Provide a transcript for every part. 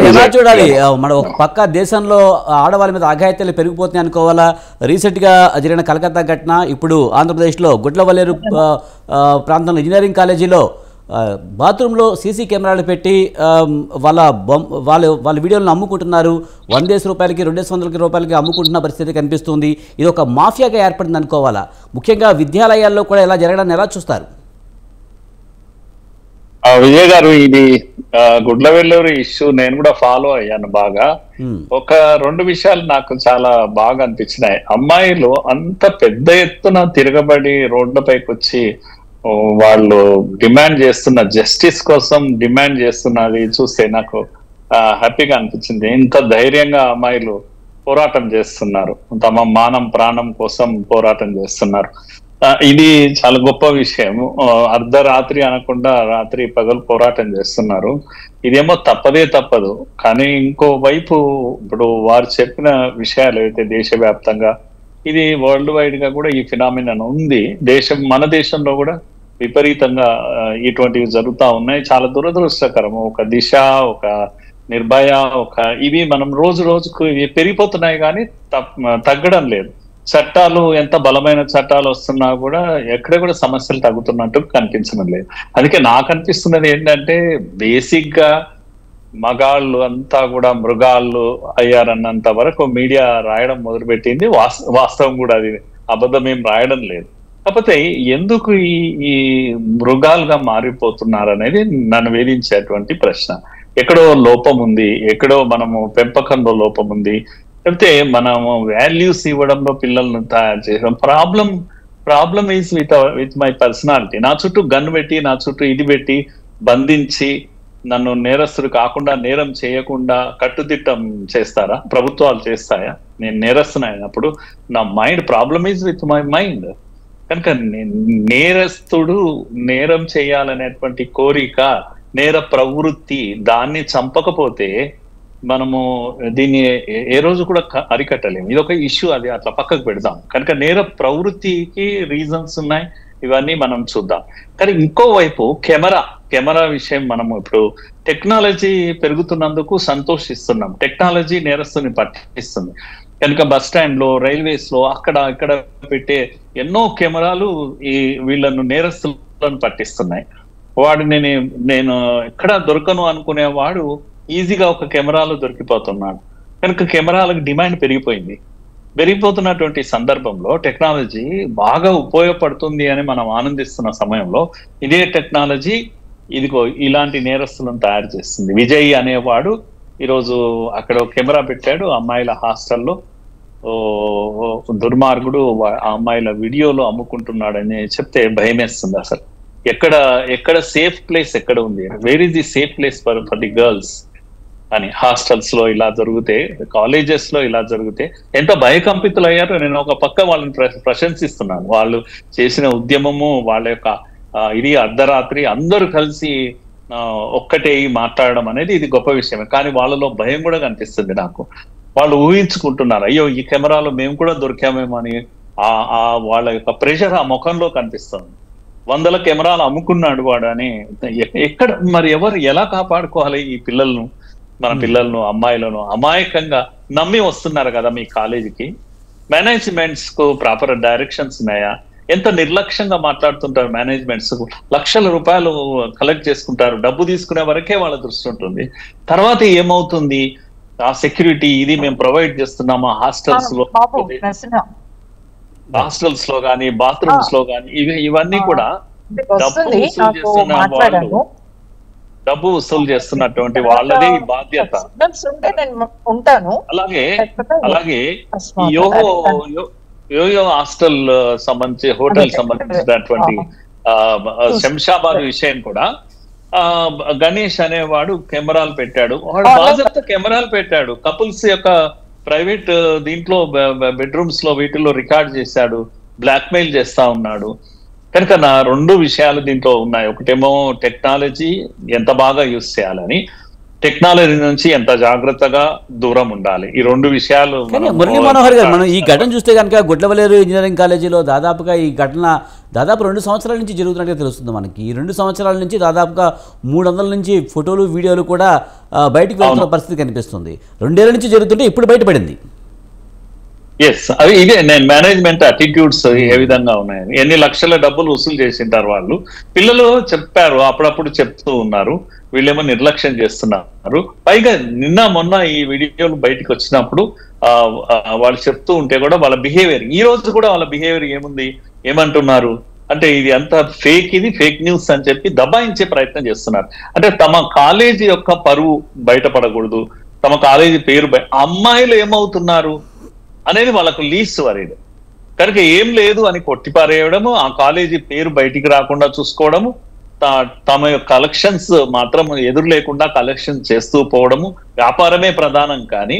ఎలా చూడాలి? మన ఒక పక్క దేశంలో ఆడవాళ్ళ మీద అఘాయిత్యాలు పెరిగిపోతున్నాయి అనుకోవాలా? రీసెంట్గా జరిగిన కలకత్తా ఘటన, ఇప్పుడు ఆంధ్రప్రదేశ్లో గుడ్లవల్లేరు ప్రాంతంలో ఇంజనీరింగ్ కాలేజీలో బాత్రూంలో సీసీ కెమెరాలు పెట్టి వాళ్ళ వీడియోలను అమ్ముకుంటున్నారు. 100 రూపాయలకి 200 రూపాయలకి అమ్ముకుంటున్న పరిస్థితి కనిపిస్తుంది. ఇది ఒక మాఫియాగా ఏర్పడింది అనుకోవాలా? ముఖ్యంగా విద్యాలయాల్లో కూడా ఇలా జరగడాన్ని ఎలా చూస్తారు? విజయ్ గారు, ఇది గుడ్లవెల్లూరు ఇష్యూ నేను కూడా ఫాలో అయ్యాను బాగా. ఒక 2 విషయాలు నాకు చాలా బాగా అనిపించినాయి. అమ్మాయిలు అంత పెద్ద ఎత్తున తిరగబడి రోడ్లపైకి వచ్చి వాళ్ళు డిమాండ్ చేస్తున్న జస్టిస్ కోసం డిమాండ్ చేస్తున్నది చూస్తే నాకు హ్యాపీగా అనిపించింది. ఇంత ధైర్యంగా అమ్మాయిలు పోరాటం చేస్తున్నారు, తమ మానం ప్రాణం కోసం పోరాటం చేస్తున్నారు. ఇది చాలా గొప్ప విషయం. అర్ధరాత్రి అనకుండా రాత్రి పగలు పోరాటం చేస్తున్నారు. ఇదేమో తప్పదు. కానీ ఇంకో వైపు ఇప్పుడు వారు చెప్పిన విషయాలు అయితే దేశవ్యాప్తంగా, ఇది వరల్డ్ వైడ్ గా కూడా ఈ ఫినామినన్ ఉంది. మన దేశంలో కూడా విపరీతంగా ఇటువంటివి జరుగుతూ ఉన్నాయి. చాలా దురదృష్టకరం. ఒక దిశ, ఒక నిర్భయ, ఇవి మనం రోజుకు ఇవి పెరిగిపోతున్నాయి కానీ తగ్గడం లేదు. చట్టాలు ఎంత బలమైన చట్టాలు వస్తున్నా కూడా ఎక్కడ కూడా సమస్యలు తగ్గుతున్నట్టు కనిపించడం లేదు. అందుకే నాకు అనిపిస్తున్నది ఏంటంటే, బేసిక్ గా మగాళ్ళు అంతా కూడా మృగాళ్ళు అయ్యారన్నంత వరకు మీడియా రాయడం మొదలుపెట్టింది. వాస్తవం కూడా అది అబద్ధం ఏం రాయడం లేదు. కాకపోతే ఎందుకు ఈ మృగాలుగా మారిపోతున్నారు అనేది నన్ను వేధించేటువంటి ప్రశ్న. ఎక్కడో లోపం ఉంది, ఎక్కడో మనము పెంపకంలో లోపం ఉంది, లేకపోతే మనము వాల్యూస్ ఇవ్వడంలో పిల్లలను తయారు చేయడం. Problem is with my personality. నా చుట్టూ గన్ పెట్టి, నా చుట్టూ ఇది పెట్టి బంధించి నన్ను నేరస్తుడు కాకుండా, నేరం చేయకుండా కట్టుదిట్టం చేస్తారా? ప్రభుత్వాలు చేస్తాయా? నేను నేరస్తునైనప్పుడు నా mind, problem is with my mind. కనుక నేరస్తుడు నేరం చేయాలనేటువంటి కోరిక, నేర ప్రవృత్తి, దాన్ని చంపకపోతే మనము దీన్ని ఏ రోజు కూడా అరికట్టలేము. ఇది ఒక ఇష్యూ, అది అట్లా పక్కకు పెడదాం. కనుక నేర ప్రవృత్తికి రీజన్స్ ఉన్నాయి, ఇవన్నీ మనం చూద్దాం. కానీ ఇంకోవైపు కెమెరా విషయం, మనము ఇప్పుడు టెక్నాలజీ పెరుగుతున్నందుకు సంతోషిస్తున్నాం. టెక్నాలజీ నేరస్తుని పట్టిస్తుంది. కనుక బస్ స్టాండ్ లో, రైల్వేస్ లో, అక్కడ ఇక్కడ పెట్టే ఎన్నో కెమెరాలు ఈ వీళ్ళను నేరస్తులను పట్టిస్తున్నాయి. వాడిని నేను ఎక్కడ దొరకను అనుకునేవాడు ఈజీగా ఒక కెమెరాలో దొరికిపోతున్నాడు. కనుక కెమెరాలకు డిమాండ్ పెరిగిపోతున్నటువంటి సందర్భంలో టెక్నాలజీ బాగా ఉపయోగపడుతుంది అని మనం ఆనందిస్తున్న సమయంలో ఇదే టెక్నాలజీ ఇదిగో ఇలాంటి నేరస్తులను తయారు చేస్తుంది. విజయ్ అనేవాడు ఈరోజు అక్కడ కెమెరా పెట్టాడు అమ్మాయిల హాస్టల్లో. దుర్మార్గుడు ఆ అమ్మాయిల వీడియోలో అమ్ముకుంటున్నాడని చెప్తే భయమేస్తుంది. అసలు ఎక్కడ సేఫ్ ప్లేస్ ఎక్కడ ఉంది? Where is the safe place for the girls అని. హాస్టల్స్ లో ఇలా జరిగితే, కాలేజెస్ లో ఇలా జరిగితే ఎంత భయకంపితులు అయ్యారో. నేను ఒక పక్క వాళ్ళని ప్రశంసిస్తున్నాను. వాళ్ళు చేసిన ఉద్యమము, వాళ్ళ యొక్క ఇది అర్ధరాత్రి అందరూ కలిసి ఒక్కటే మాట్లాడడం అనేది ఇది గొప్ప విషయమే. కానీ వాళ్ళలో భయం కూడా కనిపిస్తుంది నాకు. వాళ్ళు ఊహించుకుంటున్నారు, అయ్యో ఈ కెమెరాలో మేము కూడా దొరికామేమో అని. వాళ్ళ యొక్క ప్రెషర్ ఆ ముఖంలో కనిపిస్తుంది. 100 కెమెరాలు అమ్ముకున్నాడు వాడు అని. ఎక్కడ మరి ఎవరు ఎలా కాపాడుకోవాలి ఈ పిల్లలను? మన పిల్లలను, అమ్మాయిలను అమాయకంగా నమ్మి వస్తున్నారు కదా మీ కాలేజీకి. మేనేజ్మెంట్స్ కు ప్రాపర్ డైరెక్షన్స్ ఉన్నాయా? ఎంత నిర్లక్ష్యంగా మాట్లాడుతుంటారు మేనేజ్మెంట్స్. లక్షల రూపాయలు కలెక్ట్ చేసుకుంటారు, డబ్బు తీసుకునే వరకే వాళ్ళ దృష్టి ఉంటుంది. తర్వాత ఏమవుతుంది? ఆ సెక్యూరిటీ ఇది మేము ప్రొవైడ్ చేస్తున్నాము హాస్టల్స్ లో కానీ, బాత్రూమ్స్ లో కానీ, ఇవన్నీ కూడా డబ్బు వసూలు చేస్తున్నటువంటి వాళ్ళది బాధ్యత. అలాగే యోయో హాస్టల్ సంబంధించి, హోటల్ సంబంధించినటువంటి శంషాబాద్ విషయం కూడా గణేష్ అనేవాడు కెమెరాలు పెట్టాడు. వాడు బాధ్యత కెమెరాలు పెట్టాడు. కపుల్స్ యొక్క ప్రైవేట్ దీంట్లో బెడ్రూమ్స్ లో వీటిల్లో రికార్డ్ చేశాడు, బ్లాక్ మెయిల్ చేస్తా ఉన్నాడు. కనుక నా 2 విషయాలు దీంట్లో ఉన్నాయి. ఒకటేమో టెక్నాలజీ ఎంత బాగా యూజ్ చేయాలని, టెక్నాలజీ నుంచి ఎంత జాగ్రత్తగా దూరం ఉండాలి. ఈ రెండు విషయాలు కానీ మురళీ మనోహర్ గారు, మనం ఈ ఘటన చూస్తే కనుక గుడ్లవల్లేరు ఇంజనీరింగ్ కాలేజీలో దాదాపుగా ఈ ఘటన దాదాపు 2 సంవత్సరాల నుంచి జరుగుతున్నట్టుగా తెలుస్తుంది మనకి. ఈ 2 సంవత్సరాల నుంచి దాదాపుగా 300 నుంచి ఫోటోలు వీడియోలు కూడా బయటకు వెళ్తున్న పరిస్థితి కనిపిస్తుంది. 2 ఏళ్ల నుంచి జరుగుతుంటే ఇప్పుడు బయటపడింది. ఎస్, అవి ఇదే నేను మేనేజ్మెంట్ అటిట్యూడ్స్ ఏ విధంగా ఉన్నాయి, ఎన్ని లక్షల డబ్బులు వసూలు చేసింటారు వాళ్ళు. పిల్లలు చెప్పారు, అప్పుడప్పుడు చెప్తూ ఉన్నారు, వీళ్ళేమో నిర్లక్ష్యం చేస్తున్నారు. పైగా నిన్న మొన్న ఈ వీడియోలు బయటకు వచ్చినప్పుడు వాళ్ళు చెప్తూ ఉంటే కూడా వాళ్ళ బిహేవియర్, ఈ రోజు కూడా వాళ్ళ బిహేవియర్ ఏముంది, ఏమంటున్నారు అంటే ఇది అంత ఫేక్, ఇది ఫేక్ న్యూస్ అని చెప్పి దబాయించే ప్రయత్నం చేస్తున్నారు. అంటే తమ కాలేజీ యొక్క పరువు బయటపడకూడదు, తమ కాలేజీ పేరు అమ్మాయిలు ఏమవుతున్నారు అనేది వాళ్ళకు లీస్ట్ వరీడ్ కనుక ఏం లేదు అని కొట్టిపారేయడము, ఆ కాలేజీ పేరు బయటికి రాకుండా చూసుకోవడము, తమ యొక్క కలెక్షన్స్ మాత్రం ఎదురు లేకుండా కలెక్షన్ చేస్తూ పోవడము, వ్యాపారమే ప్రధానం. కానీ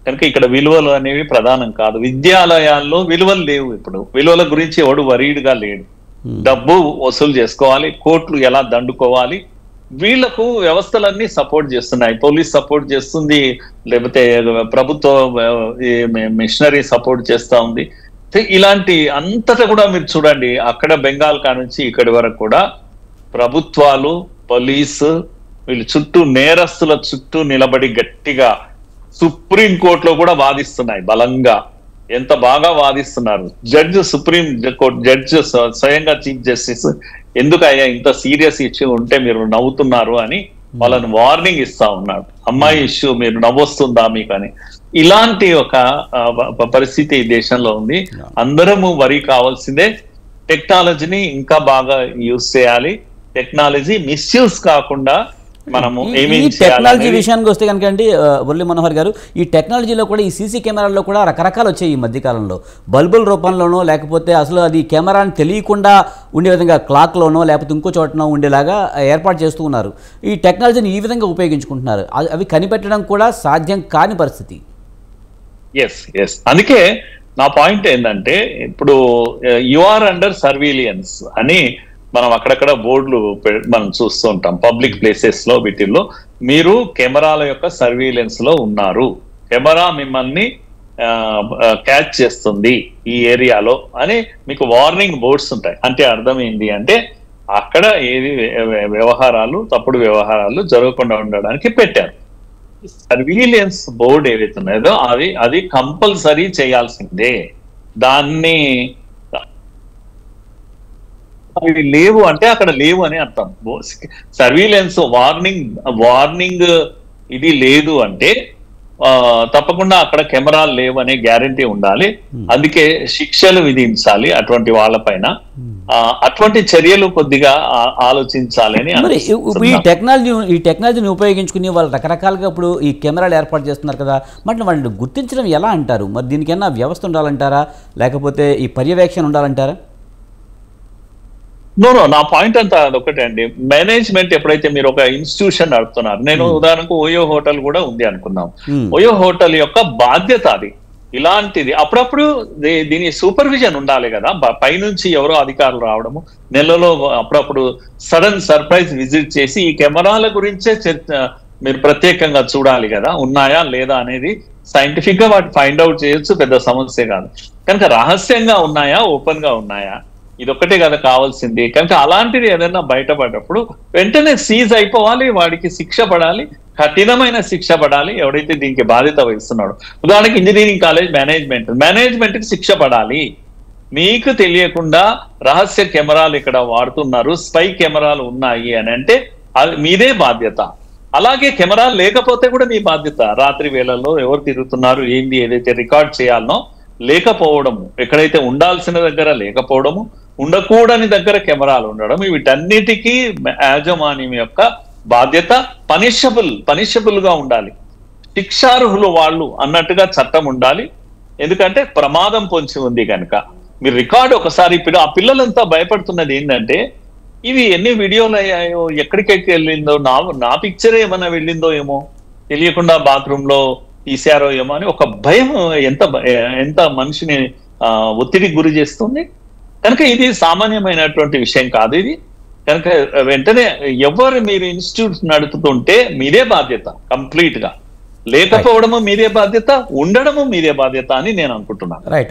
కనుక ఇక్కడ విలువలు అనేవి ప్రధానం కాదు. విద్యాలయాల్లో విలువలు లేవు. ఇప్పుడు విలువల గురించి ఎవడు వరీడ్గా లేడు. డబ్బు వసూలు చేసుకోవాలి, కోట్లు ఎలా దండుకోవాలి, వీళ్లకు వ్యవస్థలన్నీ సపోర్ట్ చేస్తున్నాయి. పోలీస్ సపోర్ట్ చేస్తుంది, లేకపోతే ప్రభుత్వ మిషనరీ సపోర్ట్ చేస్తా ఉంది. ఇలాంటి అంతటా కూడా మీరు చూడండి, అక్కడ బెంగాల్ నుంచి ఇక్కడి వరకు కూడా ప్రభుత్వాలు, పోలీసు వీళ్ళు చుట్టూ నేరస్తుల చుట్టూ నిలబడి గట్టిగా సుప్రీం కోర్టులో కూడా వాదిస్తున్నాయి బలంగా. ఎంత బాగా వాదిస్తున్నారు. సుప్రీం కోర్టు జడ్జి స్వయంగా చీఫ్ జస్టిస్ ఎందుకయ్యా ఇంత సీరియస్ ఇష్యూ ఉంటే మీరు నవ్వుతున్నారు అని వాళ్ళని వార్నింగ్ ఇస్తా ఉన్నాడు. అమ్మాయి ఇష్యూ మీరు నవ్వొస్తుందా మీకు అని. ఇలాంటి ఒక పరిస్థితి ఈ దేశంలో ఉంది. అందరము వరి కావాల్సిందే, టెక్నాలజీని ఇంకా బాగా యూజ్ చేయాలి. టెక్నాలజీ మిస్యూజ్ కాకుండా మనము టెక్నాలజీ విషయానికి వస్తే కనుక అండి మురళీ మనోహర్ గారు, ఈ టెక్నాలజీలో కూడా ఈ సీసీ కెమెరాల్లో కూడా రకరకాలు వచ్చాయి ఈ మధ్యకాలంలో. బల్బుల రూపంలోనో, లేకపోతే అసలు అది కెమెరాని తెలియకుండా ఉండే విధంగా క్లాక్లోనో లేకపోతే ఇంకో చోటనో ఉండేలాగా ఏర్పాటు చేస్తూ ఉన్నారు. ఈ టెక్నాలజీని ఈ విధంగా ఉపయోగించుకుంటున్నారు. అవి కనిపెట్టడం కూడా సాధ్యం కాని పరిస్థితి. ఎస్ అందుకే నా పాయింట్ ఏంటంటే, ఇప్పుడు యు ఆర్ అండర్ సర్వీలియన్స్ అని మనం అక్కడక్కడ బోర్డులు మనం చూస్తూ ఉంటాం పబ్లిక్ ప్లేసెస్ లో. వీటిల్లో మీరు కెమెరాల యొక్క సర్వీలెన్స్ లో ఉన్నారు, కెమెరా మిమ్మల్ని క్యాచ్ చేస్తుంది ఈ ఏరియాలో అని మీకు వార్నింగ్ బోర్డ్స్ ఉంటాయి. అంటే అర్థం ఏంటి అంటే అక్కడ ఏది వ్యవహారాలు, తప్పుడు వ్యవహారాలు జరగకుండా ఉండడానికి పెట్టారు. సర్వీలియన్స్ బోర్డు ఏవైతే ఉన్నాయో అది కంపల్సరీ చేయాల్సిందే. దాన్ని అవి లేవు అంటే అక్కడ లేవు అని అర్థం. సర్వీలెన్స్ వార్నింగ్ ఇది లేదు అంటే తప్పకుండా అక్కడ కెమెరాలు లేవు అనే గ్యారంటీ ఉండాలి. అందుకే శిక్షలు విధించాలి అటువంటి వాళ్ళపైన. అటువంటి చర్యలు కొద్దిగా ఆలోచించాలి అని. ఈ టెక్నాలజీని ఉపయోగించుకుని వాళ్ళు రకరకాలుగా ఇప్పుడు ఈ కెమెరాలు ఏర్పాటు చేస్తున్నారు కదా, మరి వాళ్ళని గుర్తించడం ఎలా అంటారు? మరి దీనికైనా వ్యవస్థ ఉండాలంటారా, లేకపోతే ఈ పర్యవేక్షణ ఉండాలంటారా? నా పాయింట్ అంతా అదొకటే అండి. మేనేజ్మెంట్ ఎప్పుడైతే మీరు ఒక ఇన్స్టిట్యూషన్ నడుపుతున్నారు, నేను ఉదాహరణకు ఓయో హోటల్ కూడా ఉంది అనుకున్నాం. ఓయో హోటల్ యొక్క బాధ్యత అది ఇలాంటిది. అప్పుడప్పుడు దీని సూపర్విజన్ ఉండాలి కదా, పైనుంచి ఎవరో అధికారులు రావడము, నెలలో అప్పుడప్పుడు సడన్ సర్ప్రైజ్ విజిట్ చేసి ఈ కెమెరాల గురించే మీరు ప్రత్యేకంగా చూడాలి కదా, ఉన్నాయా లేదా అనేది సైంటిఫిక్ గా వాటి ఫైండ్ అవుట్ చేయొచ్చు, పెద్ద సమస్య కాదు. కనుక రహస్యంగా ఉన్నాయా, ఓపెన్ గా ఉన్నాయా, ఇదొక్కటే కదా కావాల్సింది. కనుక అలాంటిది ఏదైనా బయటపడ్డప్పుడు వెంటనే సీజ్ అయిపోవాలి, వాడికి శిక్ష పడాలి, కఠినమైన శిక్ష పడాలి ఎవడైతే దీనికి బాధ్యత వహిస్తున్నాడు. ఉదాహరణకి ఇంజనీరింగ్ కాలేజ్ మేనేజ్మెంట్ కి శిక్ష పడాలి. మీకు తెలియకుండా రహస్య కెమెరాలు ఇక్కడ వాడుతున్నారు, స్పై కెమెరాలు ఉన్నాయి అని అంటే అది మీదే బాధ్యత. అలాగే కెమెరాలు లేకపోతే కూడా మీ బాధ్యత. రాత్రి వేళల్లో ఎవరు తిరుగుతున్నారు ఏంది ఏదైతే రికార్డ్ చేయాలనో లేకపోవడము, ఎక్కడైతే ఉండాల్సిన దగ్గర లేకపోవడము, ఉండకూడని దగ్గర కెమెరాలు ఉండడం, వీటన్నిటికీ యాజమాన్యం యొక్క బాధ్యత. పనిషబుల్ గా ఉండాలి, శిక్షార్హులు వాళ్ళు అన్నట్టుగా చట్టం ఉండాలి. ఎందుకంటే ప్రమాదం పొంచి ఉంది కనుక. మీరు రికార్డు ఒకసారి ఇప్పుడు ఆ పిల్లలంతా భయపడుతున్నది ఏంటంటే ఇవి ఎన్ని వీడియోలు అయ్యాయో, ఎక్కడికెక్కడికి వెళ్ళిందో, నా పిక్చరే ఏమన్నా వెళ్ళిందో ఏమో, తెలియకుండా బాత్రూమ్ లో తీశారో ఏమో అని ఒక భయం ఎంత మనిషిని ఒత్తిడికి గురి చేస్తుంది. కనుక ఇది సామాన్యమైనటువంటి విషయం కాదు ఇది. కనుక వెంటనే ఎవరు మీరు ఇన్స్టిట్యూట్స్ నడుపుతుంటే మీదే బాధ్యత కంప్లీట్ గా, లేకపోవడము మీదే బాధ్యత, ఉండడము మీదే బాధ్యత అని నేను అనుకుంటున్నాను. రైట్.